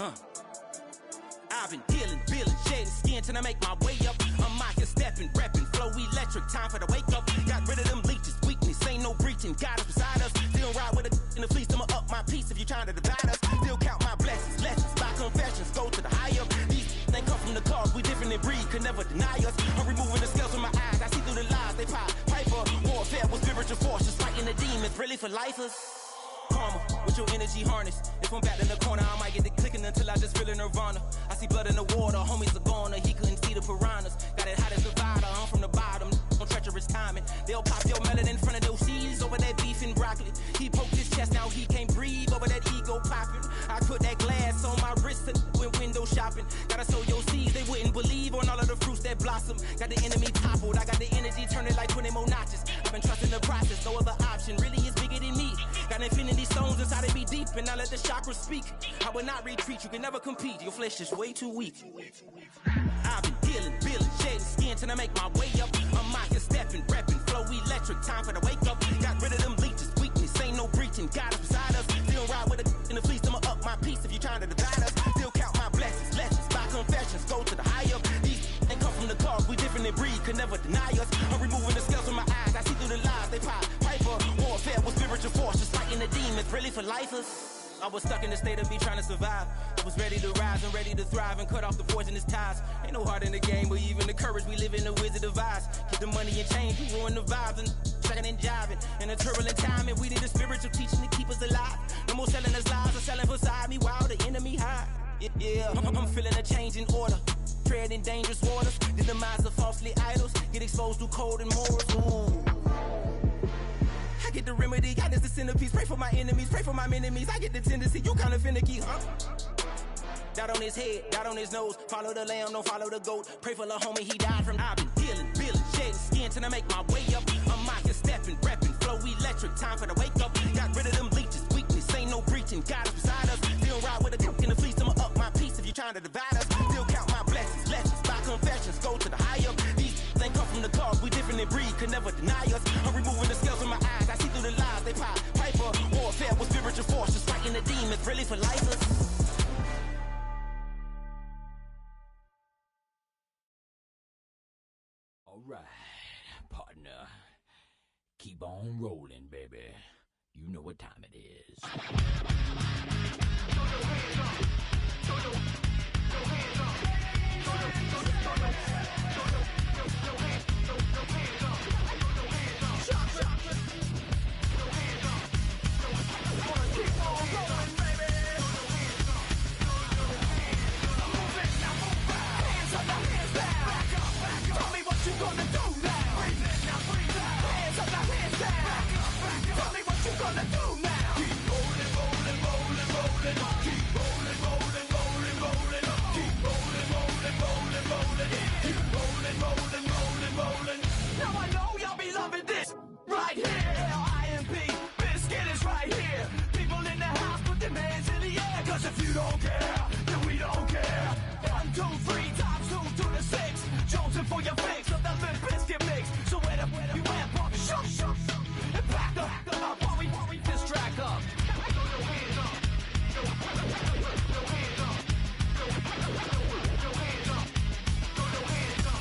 I've been dealing, feeling, shedding skin till I make my way up. I'm out here stepping, repping, flow electric, time for the wake up. Got rid of them leeches, weakness, ain't no breaching. God is beside us, still ride with a in the fleece. I'ma up my piece if you trying to divide us. Still count my blessings, lessons, by confessions, go to the high up. These they come from the cause, we different in breed, could never deny us. I'm removing the scales from my eyes, I see through the lies, they pop. Piper, warfare with spiritual forces, fighting the demons, really for lifers. Karma, with your energy harness. If I'm back in the corner, I might get the clicking until I just feel a nirvana. I see blood in the water, homies are gone, he couldn't see the piranhas. Got it hot as Nevada, I'm from the bottom, on treacherous timing. They'll pop your melon in front of those seeds over that beef and broccoli. He poked his chest, now he can't breathe over that ego popping. I put that glass on my wrist and went window shopping. Gotta sow your seeds, they wouldn't believe on all of the fruits that blossom. Got the enemy toppled, I got the energy turning like 20 more notches. I've been trusting the process, no other option really is bigger than me. Got infinity stones inside of me deep, and I let the chakras speak. I will not retreat, you can never compete, your flesh is way too weak. I've been dealing, feeling, shedding skin till I make my way up. I'm out here stepping, repping, flow electric, time for the wake up. Got rid of them leeches, weakness, ain't no breaching. God is beside us, still ride with a in the fleece. I'ma up my piece if you trying to divide us. Still count my blessings, lessons, by confessions, go to the high up. These ain't come from the cause, we different in breed, could never deny us. I'm removing the scales from my eyes, I see through the lies, they pop. Piper, warfare with spiritual forces, fighting the demons, really for lifers. I was stuck in the state of me trying to survive. I was ready to rise and ready to thrive and cut off the poisonous ties. Ain't no heart in the game, but even the courage we live in the wizard of Oz. Get the money and change, we ruin the vibes and checking and jiving. In a turbulent time, and we need a spiritual teaching to keep us alive. No more selling us lies or selling beside me while the enemy hide. Yeah, I'm feeling a change in order. Treading dangerous waters, the demise of falsely idols. Get exposed through code and morals. Ooh. I get the remedy, God is the centerpiece. Pray for my enemies, pray for my enemies. I get the tendency, you kinda finicky, huh? Dot on his head, dot on his nose. Follow the lamb, don't follow the goat. Pray for the homie, he died from. I've been dealing, feeling, shedding skin till I make my way up. I'm out here stepping, repping, flow electric, time for the wake up. Got rid of them leeches, weakness, ain't no breaching. God is beside us, still ride with a cook in the fleece. I'ma up my piece if you trying to divide us. Still count my blessings, lessons, by confessions, go to the high up. These ain't come from the cause, we different in breed, could never deny us. I'm removing the scales from my eyes, I see through the lies, they pop. Piper, warfare with spiritual forces, fighting the demons, really for lifers. All right, partner. Keep on rolling, baby. You know what time it is. Throw your hands up. Throw your hands up. Throw your hands up. Keep on rolling, baby. Moving, now move back. Hands up, now hands down. Back up, back up. Tell me what you gonna do now. Breathe in, now breathe out. Hands up, now hands down. Back up, back up. Tell me what you gonna do now. Keep rolling, rolling, rolling, rolling. Keep rolling, rolling, rolling, rolling. Keep rolling, rolling, rolling, rolling. Keep rolling, rolling, rolling, rolling. Now I know y'all be loving this right here. L-I-M-P, Biscuit is right here. People in the house, put them hands in the air. Cause if you don't care, then we don't care. 1, 2, 3 times 2 to the 6. Jonesing for your fix of the Limp Biscuit mix. So where the you at, pump, shook, shook, and back up, while we this track up. Throw your hands up. Throw your hands up. Throw your hands up. Throw your hands up. Throw your hands up.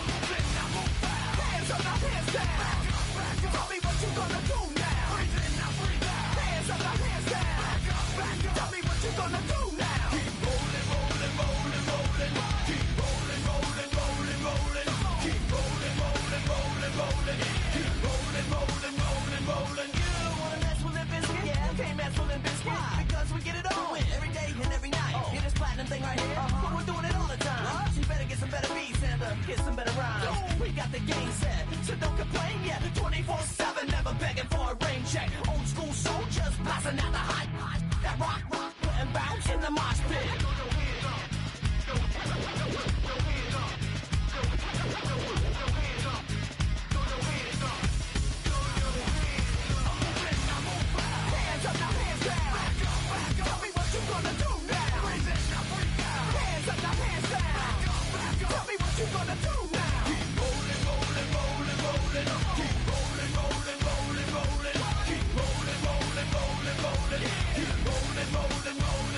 Moving, now move back. Hands up, now hands down. Back up, back up. Tell me what you gonna do now. Breathe in, now breathe out. Hands up, now hands down. Back up, back up. Tell me what you gonna do now. Keep rolling, rolling, rolling, rolling. Keep rolling, rolling, rolling, rolling. Keep rolling, rolling, rolling, rolling. Keep rolling, rolling, rolling, rolling. You wanna mess with Limp Bizkit? Yeah, can't mess with Limp Bizkit. Why? Because we get it on every day and every night. Hear this platinum thing right here? But we're doing it all the time. So you better get some better beats and get some better rhymes. We got the game set, so don't complain yet. 24/7, never begging for a rain check. Old school soldiers blasting out the hot. That rock, and bounce in the mosh pit. Throw your hands up. Throw your hands up. Throw your hands up. Throw your hands up. Throw your hands up. Moving, now move back. Hands up, now hands down. Back up, back up. Tell me what you gonna do now. Breathe in, now breathe out. Hands up, now hands down. Back up, back up. Tell me what you gonna do now. Keep rolling, rolling, rolling, rolling. Keep rolling, rolling, rolling, rolling. Keep rolling, rolling, rolling, rolling. Keep rolling, rolling, rolling.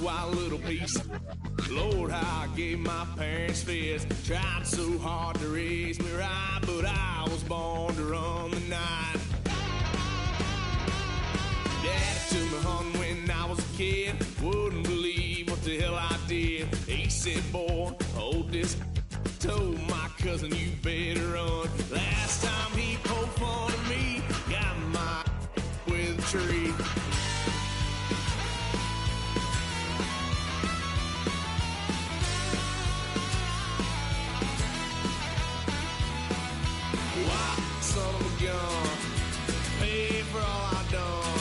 Wild little piece. Lord, how I gave my parents fist. Tried so hard to raise me right, but I was born to run the night. Daddy took me hunting when I was a kid. Wouldn't believe what the hell I did. He said, boy, hold this. Told my cousin, you better run. Last time he poked fun of me, got my with a tree. Son of a gun, pay for all I done.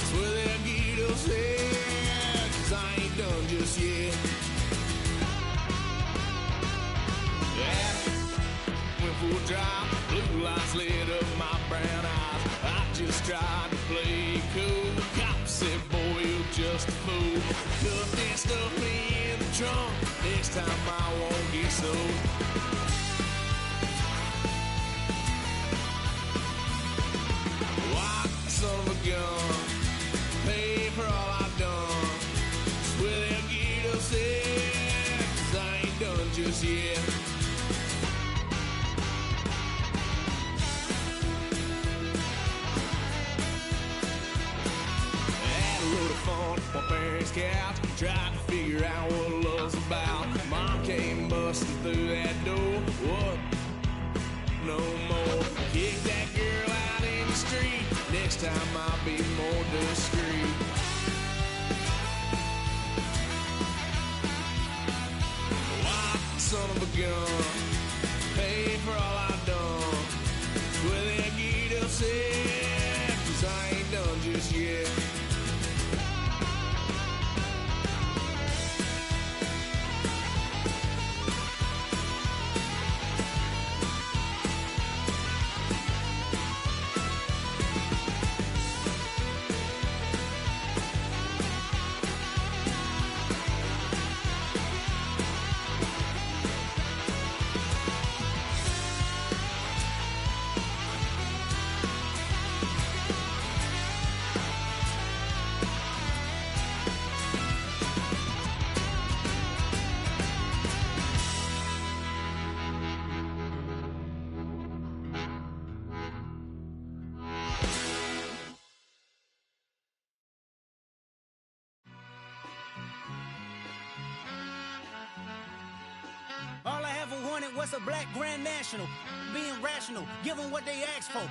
Swear they'll get us here, 'cause I ain't done just yet. Yeah, went for a drive, blue lights lit up my brown eyes. I just tried to play cool. Cop said, boy, you're just a fool. Cuffed and stuffed me in the trunk. Next time I won't get so. Son of a gun, pay for all I've done. Swear they'll get us there, 'cause I ain't done just yet. Had a load of fun on my parents' couch, tried to figure out what love's about. Mom came busting through that door. What? No more. Kick that girl out in the street. Next time I'll be more discreet. Wild son of a gun, pay for all I've done. Swear they'll get upset, 'cause I ain't done just yet. All I ever wanted was a black Grand National. Being rational, give them what they ask for.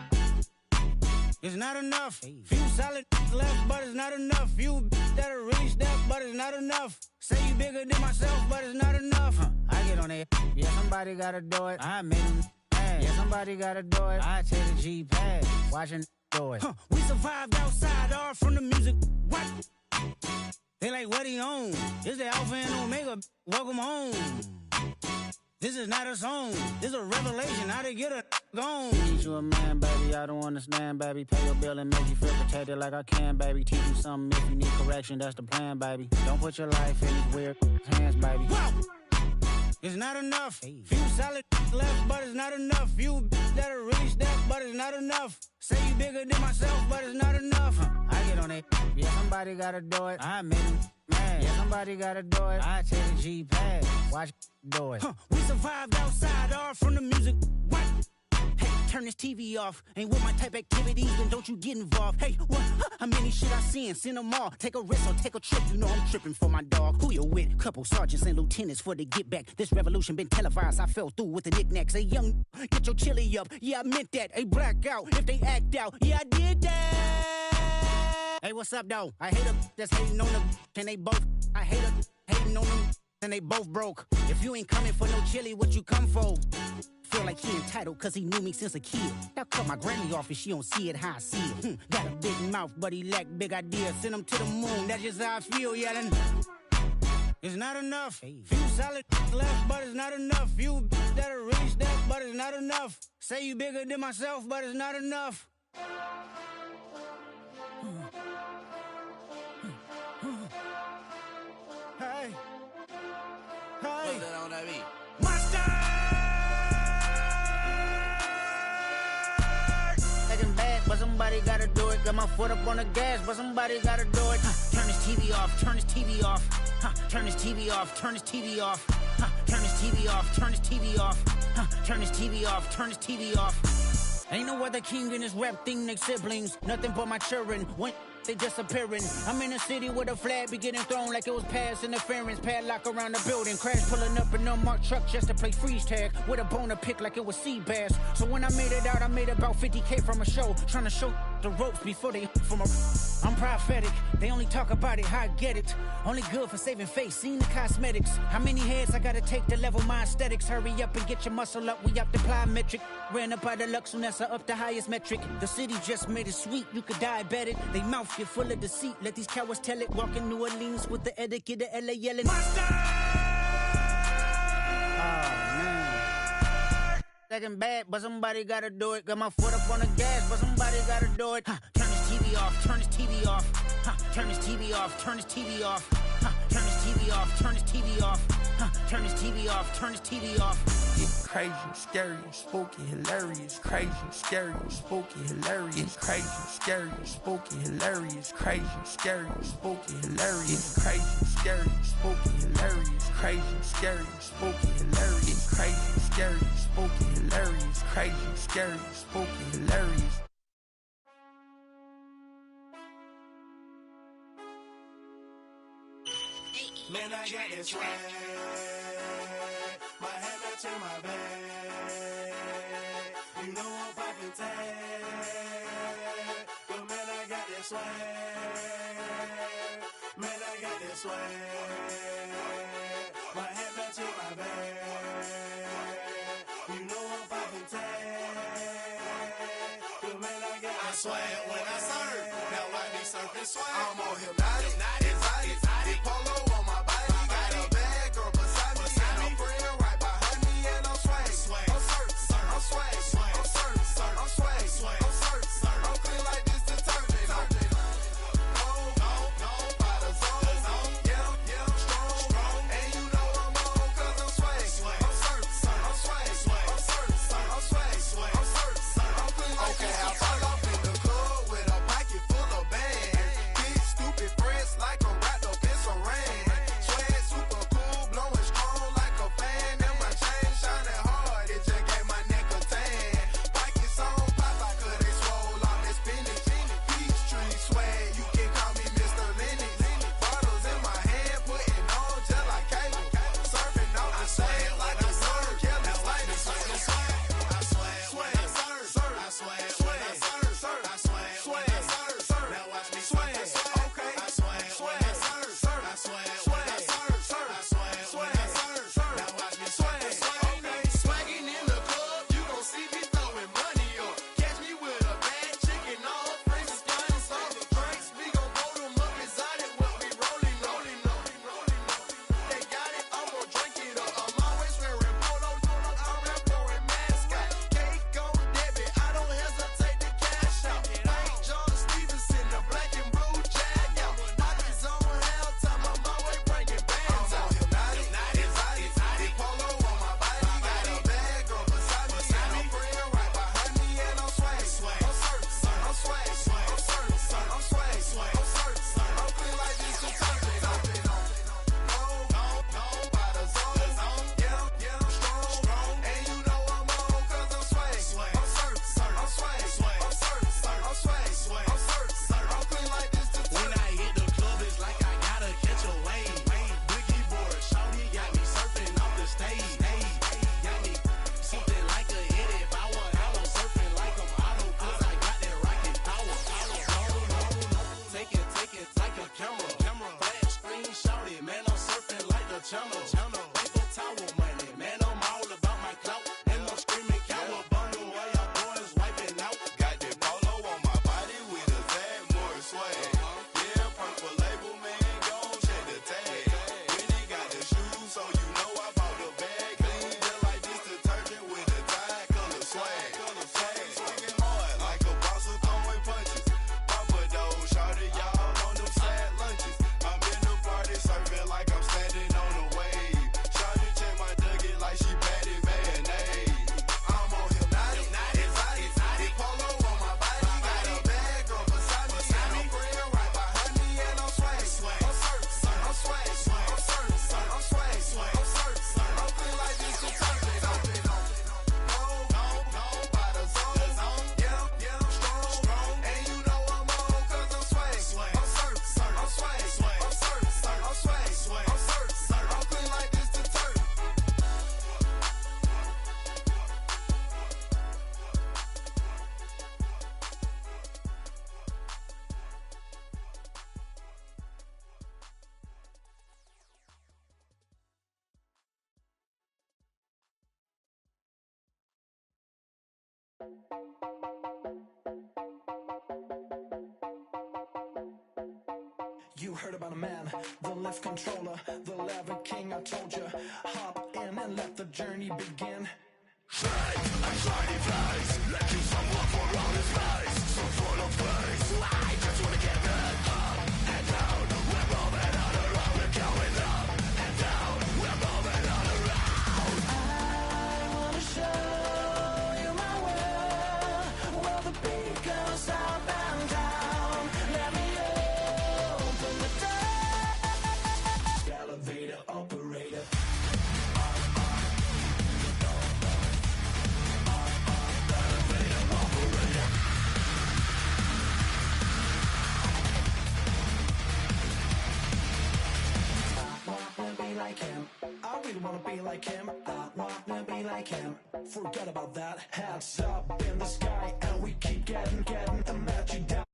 It's not enough. Few solid left, but it's not enough. Few that'll really step, but it's not enough. Say you bigger than myself, but it's not enough. I get on it. Yeah, somebody gotta do it. I made them mad. Yeah, somebody gotta do it. I take the G-pad, watching do it. We survived outside, all from the music. What? They like, what he on? This the Alpha and Omega. Welcome home. This is not a song. This is a revelation. How to get a gone. Need you a man, baby. I don't understand, baby. Pay your bill and make you feel protected like I can, baby. Teach you something if you need correction. That's the plan, baby. Don't put your life in these weird hands, baby. Whoa! It's not enough. Few solid left, but it's not enough. Few that'll really step, but it's not enough. Say you bigger than myself, but it's not enough. I get on it. Yeah, somebody gotta do it. I made him mad. Yeah, somebody gotta do it. I take the G-pad, watch do it. We survived outside, all from the music. What? Hey, turn this TV off. Ain't with my type activities, then don't you get involved. Hey, what? How many shit I seen? Send them all. Take a risk or take a trip. You know I'm tripping for my dog. Who you with? Couple sergeants and lieutenants for the get back. This revolution been televised. I fell through with the knickknacks. Hey, young, get your chili up. Yeah, I meant that. Hey, black out if they act out. Yeah, I did that. Hey, what's up, though? I hate them that's hating on them, and they both. I hate them hating on them, and they both broke. If you ain't coming for no chili, what you come for? Feel like he entitled cause he knew me since a kid. Now cut my granny off if she don't see it how I see it. Got a big mouth, but he lack big ideas. Send him to the moon, that's just how I feel yelling. It's not enough. Few solid left, but it's not enough. Few that'll really step, but it's not enough. Say you bigger than myself, but it's not enough. Hey. somebody gotta do it. Got my foot up on the gas, but somebody gotta do it. Turn his TV off, turn his TV off. Turn his TV off, turn his TV off. Turn his TV off, turn his TV off. Turn his TV off, turn his TV off. Ain't no other king in this rap thing, they siblings. Nothing but my children. When they disappearing. I'm in a city where the flag be getting thrown like it was pass interference. Padlock around the building. Crash pulling up an unmarked truck just to play freeze tag. With a bone to pick like it was sea bass. So when I made it out, I made about 50K from a show. Trying to show the ropes before they from a... I'm prophetic. They only talk about it, how I get it. Only good for saving face, seen the cosmetics. How many heads I gotta take to level my aesthetics? Hurry up and get your muscle up, we up the plyometric. Ran up out of Lux, and that's up the highest metric. The city just made it sweet, you could diabetic. They mouth get full of deceit, let these cowards tell it. Walk in New Orleans with the etiquette of LA yelling. Monster! Second bad, but somebody gotta do it. Got my foot up on the gas, but somebody gotta do it. Turn his TV off, turn his TV off. Turn his TV off, turn his TV off. Turn his TV off, turn his TV off. Turn his TV off, turn his TV off. It's crazy, scary, spooky, hilarious. Crazy, scary, spooky, hilarious. Crazy, scary, spooky, hilarious. Crazy, scary, spooky, hilarious. Crazy, scary, spooky, hilarious. Crazy, scary, spooky, hilarious. Crazy, scary, spooky, hilarious. Crazy, scary, spooky, hilarious. Man, I got this swag. My hat matching my bag. You know I'm poppin' tag. But man, I got this swag. Man, I got this swag. My hat matching my bag. You know I'm poppin' tag. But man, I got this swag. When I serve, now I be surfing swag. I'm on hypnotic, exotic, polo. Like I'm wrapped up in some rain. You heard about a man, the lift controller, the lever king, I told you. Hop in and let the journey begin. Shake a shiny face, let you some love for all his face. So full of face, I just wanna get that up and down. We're moving on around, we're going up and down. We're moving on around. I wanna show you my world, where the beat goes up and down. Let me open the door. Elevator operator. Like him, I really wanna be like him. I wanna be like him. Forget about that. Hands up in the sky, and we keep getting the magic down.